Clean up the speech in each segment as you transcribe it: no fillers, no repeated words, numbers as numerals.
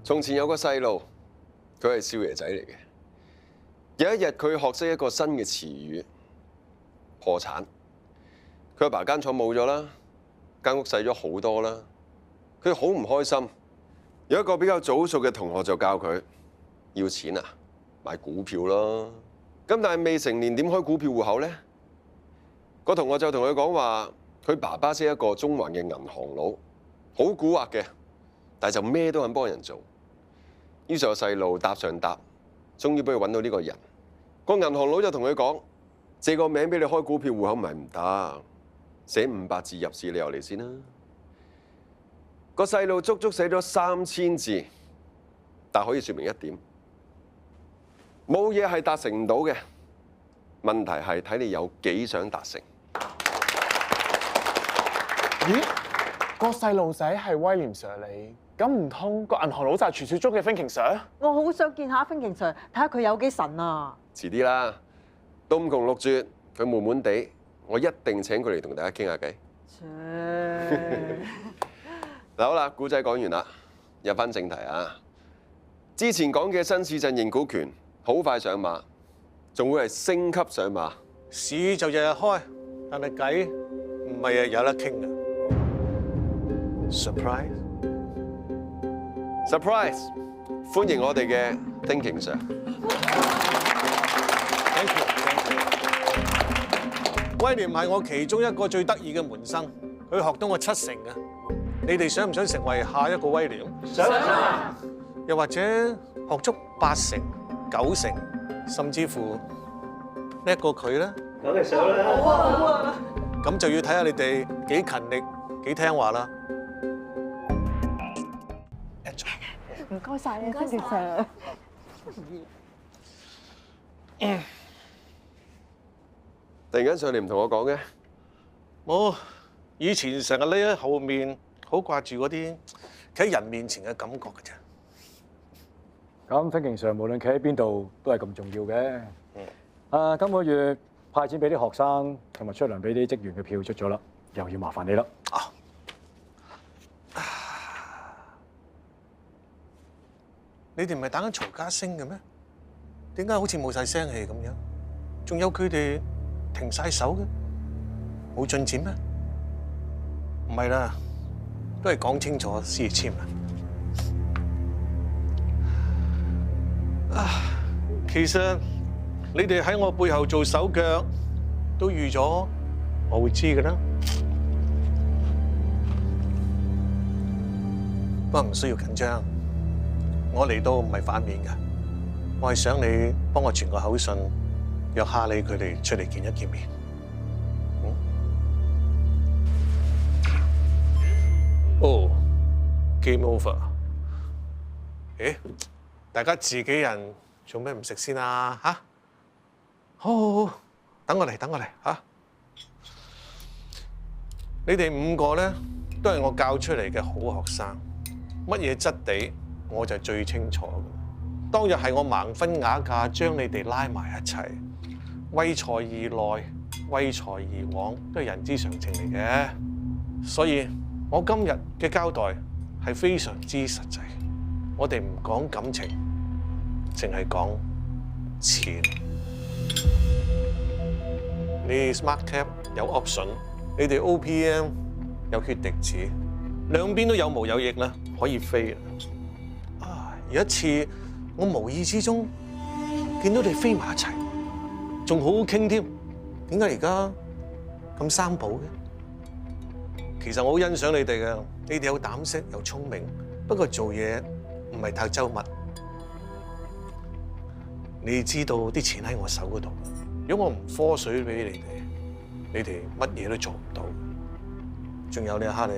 從前有個細路，佢係少爺仔嚟嘅。有一日，佢學識一個新嘅詞語——破產。佢阿爸間廠冇咗啦，間屋細咗好多啦。佢好唔開心。有一個比較早熟嘅同學就教佢：要錢啊，買股票咯。咁但係未成年點開股票戶口呢？個同學就同佢講話：佢爸爸識一個中環嘅銀行佬，好蠱惑嘅，但係就咩都肯幫人做。於是個細路搭上搭，終於俾佢揾到呢個人。個銀行佬就同佢講：借個名俾你開股票戶口唔係唔得，寫500字入市理由嚟先啦。個細路足足寫咗3000字，但可以説明一點：冇嘢係達成唔到嘅，問題係睇你有幾想達成。咦？個細路仔係威廉 Sir 你，咁唔通個銀行佬就係傳説中嘅 Thinking Sir？我好想見下 Thinking Sir，睇下佢有幾神啊！遲啲啦，到5窮6絕，佢悶悶地，我一定請佢嚟同大家傾下偈。嗱好啦，故仔講完啦，入翻正題啊！之前講嘅新市鎮認股權好快上馬，仲會係升級上馬。市就日日開，但係計唔係日有得傾嘅。Surprise！ 歡迎我哋嘅 Thinking Sir。Thank you。威廉係我其中一個最得意嘅門生，佢學到我7成嘅。你哋想唔想成為下一個威廉？想。又或者學足8成、9成，甚至乎叻過佢咧？梗係想啦！好啊，好啊！咁就要睇下你哋幾勤力、幾聽話啦。唔該晒你，Thinking Sir。突然間上嚟唔同我講嘅，冇，以前成日匿喺後面，好掛住嗰啲企喺人面前嘅感覺嘅啫。咁 Thinking Sir無論企喺邊度都係咁重要嘅。今個月派錢俾啲學生，同埋出糧俾啲職員嘅票出咗啦，又要麻煩你啦。你哋唔係打緊曹家星嘅咩？點解好似冇晒聲氣咁樣？仲有佢哋停晒手嘅，冇進展咩？唔係啦，都係講清楚先簽啊！其實你哋喺我背後做手腳，都預咗我會知㗎啦。不過唔需要緊張。我嚟到唔係反面㗎，我係想你幫我傳個口信，約哈利佢哋出嚟見一見面。哦，Game over。誒，大家自己人做咩唔食先啊？嚇！好，等我嚟嚇。你哋5個咧都係我教出嚟嘅好學生，乜嘢質地？我就最清楚嘅。當日係我盲婚啞嫁將你哋拉埋一齊，威財而來，威財而往，都係人之常情嚟嘅。所以我今日嘅交代係非常之實際。我哋唔講感情，淨係講錢。你 Smart Cap 有 option， 你哋 OPM 有血滴子，兩邊都有毛有翼啦，可以飛啦。有一次，我無意之中見到你飛埋一齊，仲好好傾添。點解而家咁生保嘅？其實我好欣賞你哋嘅，你哋有膽識又聰明，不過做嘢唔係太周密。你知道啲錢喺我手嗰度，如果我唔科水俾你哋乜嘢都做唔到。仲有你阿哈利，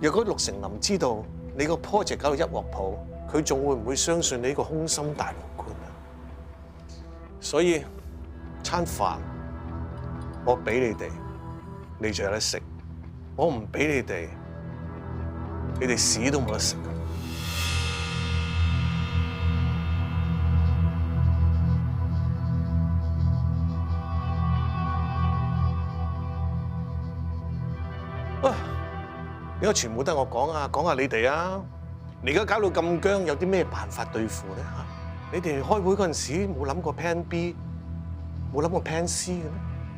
若果陸成林知道你個 project 搞到一鑊泡，佢仲會唔會相信你呢個空心大老倌啊？所以餐飯我俾你哋，你就有得食；我唔俾你哋，你哋屎都冇得食。點解全部都係我講啊？講下你哋啊！你而家搞到咁僵，有啲咩辦法對付咧嚇？你哋開會嗰陣時冇諗過 Plan B， 冇諗過 Plan C 嘅咩？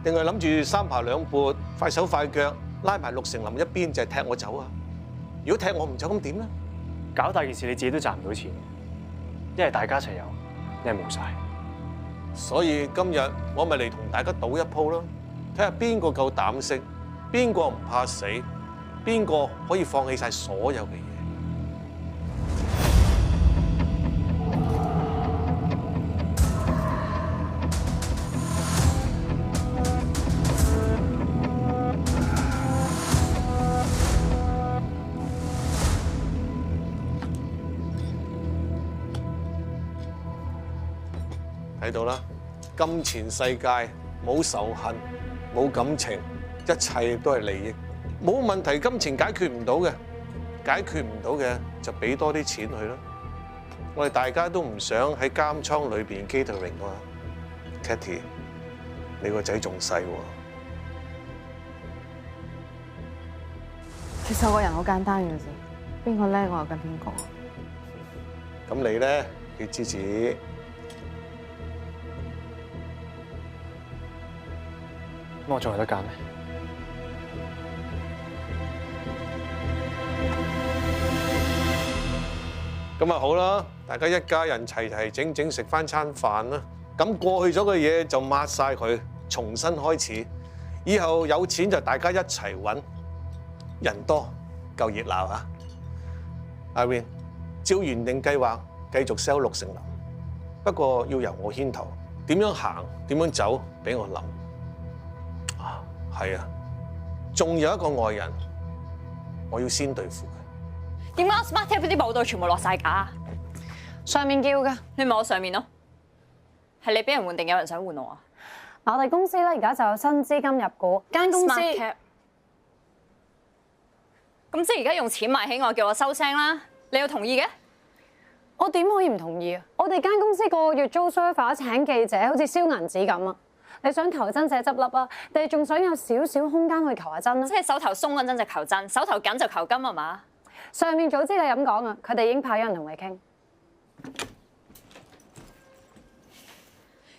定係諗住三爬兩撥，快手快腳拉埋陸成林一邊就係踢我走啊？如果踢我唔走咁點咧？搞大件事你自己都賺唔到錢，一係大家一齊有，一係冇晒。所以今日我咪嚟同大家賭一鋪咯，睇下邊個夠膽識，邊個唔怕死，邊個可以放棄晒所有嘅嘢。睇到啦，金錢世界冇仇恨，冇感情，一切都係利益。冇問題，金錢解決唔到嘅，解決唔到嘅就俾多啲錢佢咯。我哋大家都唔想喺監倉裏邊 catering 啊 ，Katy， 你個仔仲細喎。其實我個人好簡單嘅啫，邊個叻我就跟邊個。咁你咧，血之子。咁我仲有得揀咩？咁啊好啦，大家一家人齊齊整整食翻餐飯啦。咁過去咗嘅嘢就抹晒佢，重新開始。以後有錢就大家一齊揾，人多夠熱鬧啊！Irene，照原定計劃繼續 sell 陸成林，不過要由我牽頭，點樣行點樣走俾我諗。啊，係啊，仲有一個外人，我要先對付佢。點解 Smart Tap 啲報道全部落晒架？上面叫㗎，你咪我上面咯，係你俾人換定有人想換我啊？我哋公司咧而家就有新資金入股，間公司 Smart Tap 咁即係而家用錢買起我，叫我收聲啦！你要同意嘅？我點可以唔同意啊？我哋間公司個月租 server 請記者，好似燒銀紙咁啊！你想求真者執笠啊？定係仲想有少少空間去求下真啊？即係手頭鬆嗰陣就求真，手頭緊就求金係嘛？上面早知你咁講啊，佢哋已經派咗人同你傾。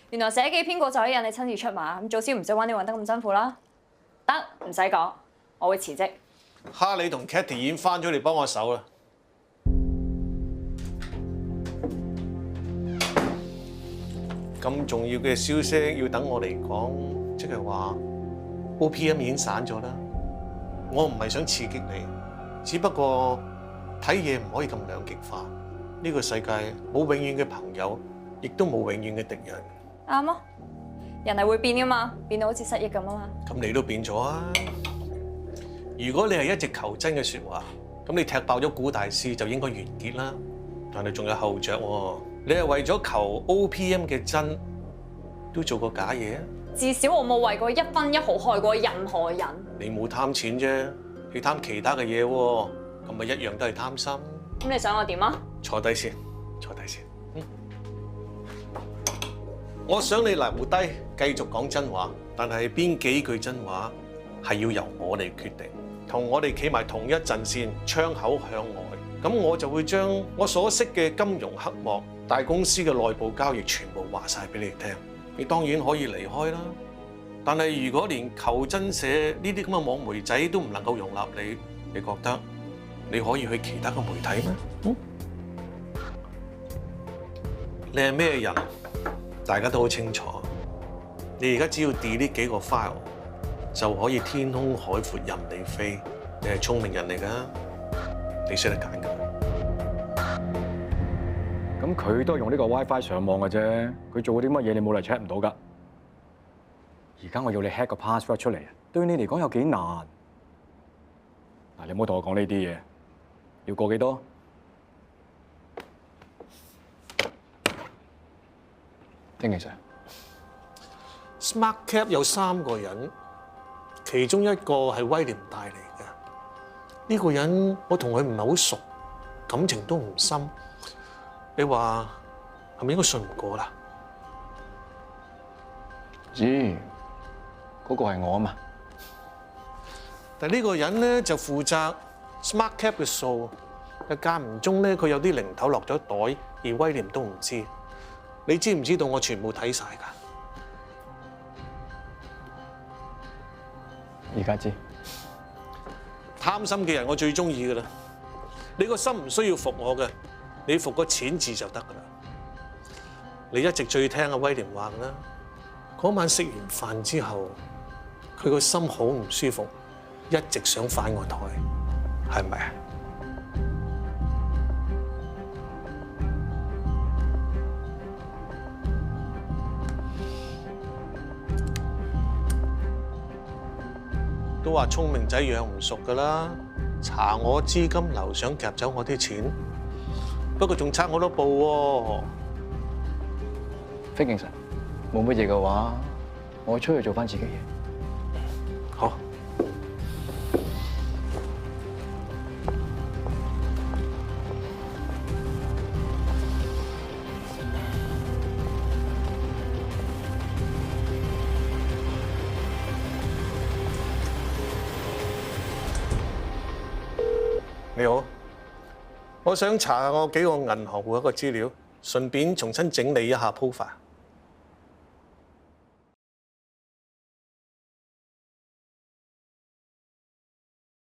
原來寫幾篇稿就可以引你親自出馬，咁早知唔使揾你揾得咁辛苦啦。得，唔使講，我會辭職。哈利同 Katy 已經翻咗嚟幫我手啦。咁重要嘅消息要等我嚟講，即係話 OPM 已經散咗啦。我唔係想刺激你，只不過睇嘢唔可以咁兩極化。呢個世界冇永遠嘅朋友，亦都冇永遠嘅敵人。啱啊，人係會變噶嘛，變到好似失憶咁啊嘛。咁你都變咗啊！如果你係一直求真嘅説話，咁你踢爆咗古大師就應該完結啦。但係仲有後着喎，你係為咗求 OPM 嘅真，都做過假嘢啊！至少我冇為過一分一毫害過任何人。你冇貪錢啫，你貪其他嘅嘢喎，咁咪一樣都係貪心。咁你想我點啊？坐低先，坐低先。我想你留低繼續講真話，但係邊幾句真話係要由我嚟決定，同我哋企埋同一陣線，窗口向外。咁我就會將我所識嘅金融黑幕、大公司嘅內部交易全部話晒俾你聽。你當然可以離開啦，但係如果連求真社呢啲咁嘅網媒仔都唔能夠容納你，你覺得你可以去其他嘅媒體咩？你係咩人？大家都好清楚。你而家只要 delete 幾個 file 就可以天空海闊任你飛。你係聰明人嚟㗎，你識得揀㗎。咁佢都係用呢個 WiFi 上網嘅啫，佢做過啲乜嘢你冇嚟 check 唔到㗎。而家我要你 hack 個 password 出嚟，對你嚟講有幾難？嗱，你唔好同我講呢啲嘢，要過幾多？丁其實 Smart Cap 有3個人，其中一個係威廉帶嚟嘅。呢個人我同佢唔係好熟，感情都唔深。你話係咪應該信唔過啦？知嗰個係我啊嘛。但係呢個人咧就負責 Smart Cap 嘅數，間唔中咧，佢有啲零頭落咗袋，而威廉都唔知。你知唔知道我全部睇晒㗎？而家知。貪心嘅人我最中意㗎啦。你個心唔需要服我嘅，你服個錢字就得㗎啦。你一直最聽阿威廉話啦。嗰晚食完飯之後，佢個心好唔舒服，一直想反我台，係咪啊？都話聰明仔養唔熟㗎啦，查我資金流想夾走我啲錢，不過仲差我多步喎。飛敬神，冇乜嘢嘅話，我出去做翻自己嘢。好。你好，我想查下我幾個銀行戶口嘅資料，順便重新整理一下 profile。